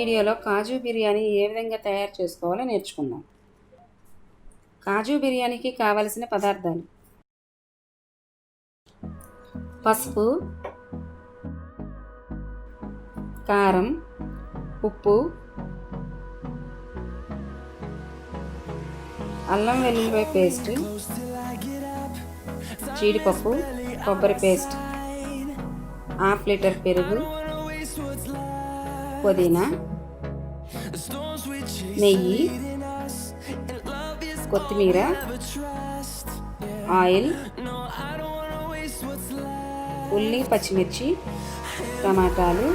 వీడియోలో కాజు బిర్యానీ ఏ విధంగా తయారు చేసుకోవాలో నేర్చుకుందాం. కాజు బిర్యానీకి కావలసిన పదార్థాలు: పసుపు, కారం, ఉప్పు, అల్లం వెల్లుల్లిపాయ పేస్ట్, జీడిపప్పు, కొబ్బరి పేస్ట్, హాఫ్ లీటర్ పెరుగు, పుదీనా, నెయ్యి, కొత్తిమీర, ఆయిల్, ఉల్లి, పచ్చిమిర్చి, టమాటాలు,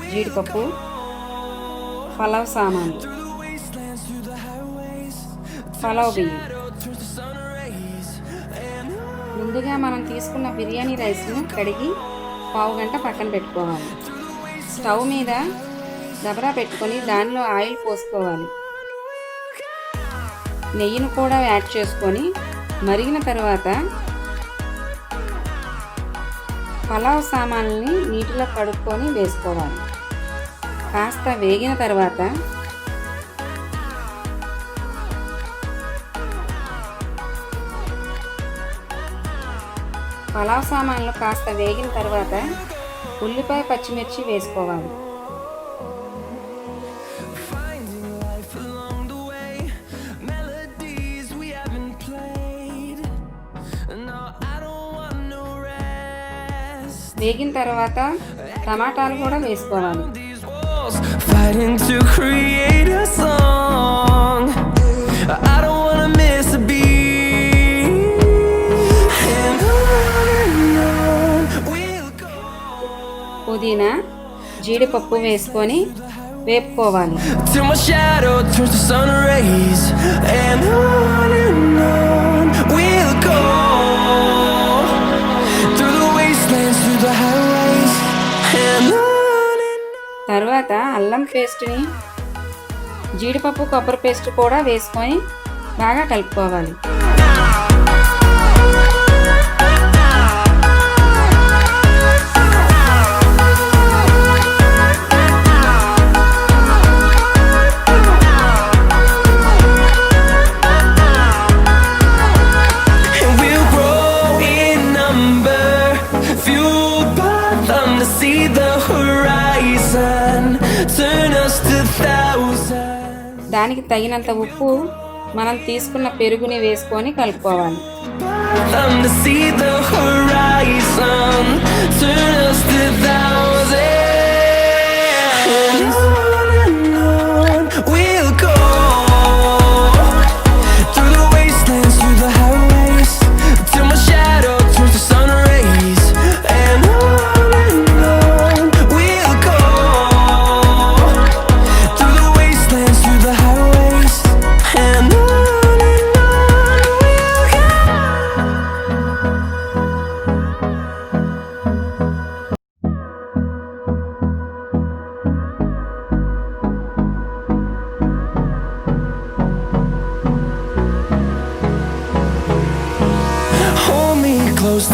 జీడిపప్పు, పలావ్ సామాన్లు, పలావ్ బియ్యం. ముందుగా మనం తీసుకున్న బిర్యానీ రైస్ను కడిగి పావు గంట పక్కన పెట్టుకోవాలి. స్టవ్ మీద దబరా పెట్టుకొని దానిలో ఆయిల్ పోసుకోవాలి. నెయ్యిని కూడా యాడ్ చేసుకొని మరిగిన తర్వాత పలావ్ సామాన్లని నీటిలో కడుక్కొని వేసుకోవాలి. కాస్త వేగిన తర్వాత పలావ్ సామాన్లు కాస్త వేగిన తర్వాత ఉల్లిపాయ, పచ్చిమిర్చి వేసుకోవాలి. వేగిన తర్వాత టమాటాలు కూడా వేసుకోవాలి. పుదీనా, జీడిపప్పు వేసుకొని వేపుకోవాలి. తర్వాత అల్లం పేస్ట్ని, జీడిపప్పు, కొబ్బరి పేస్ట్ కూడా వేసుకొని బాగా కలుపుకోవాలి. దానికి తగినంత ఉప్పు, మనం తీసుకున్న పెరుగుని వేసుకొని కలుపుకోవాలి.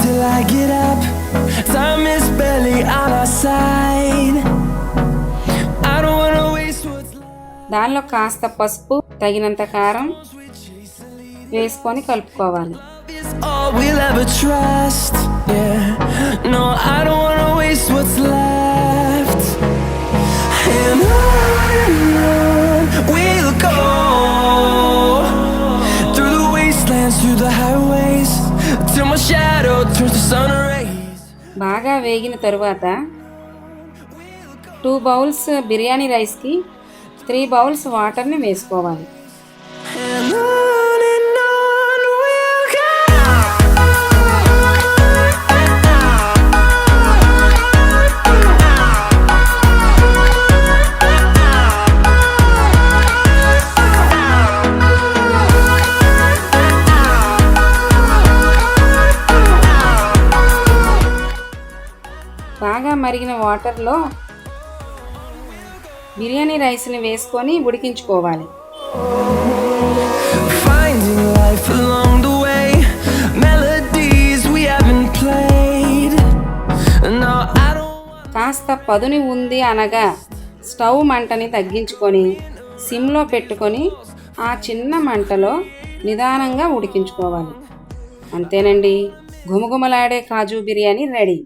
Till I get up, time is barely on our side. I don't wanna waste what's left. దానిలో కాస్త పసుపు, తగినంత కారం వేసుకొని కలుపుకోవాలి. All we'll ever trust. Yeah. No, I don't wanna waste what's left. And on we'll go, through the wastelands, through the highways, till my shadow turns to sun rays. బాగా వేగిన తరువాత 2 బౌల్స్ బిర్యానీ రైస్కి 3 బౌల్స్ వాటర్ని వేసుకోవాలి. బాగా మరిగిన వాటర్లో బిర్యానీ రైస్ని వేసుకొని ఉడికించుకోవాలి. కాస్త పదుని ఉంది అనగా స్టవ్ మంటని తగ్గించుకొని సిమ్లో పెట్టుకొని ఆ చిన్న మంటలో నిదానంగా ఉడికించుకోవాలి. అంతేనండి, గుమగుమలాడే కాజు బిర్యానీ రెడీ.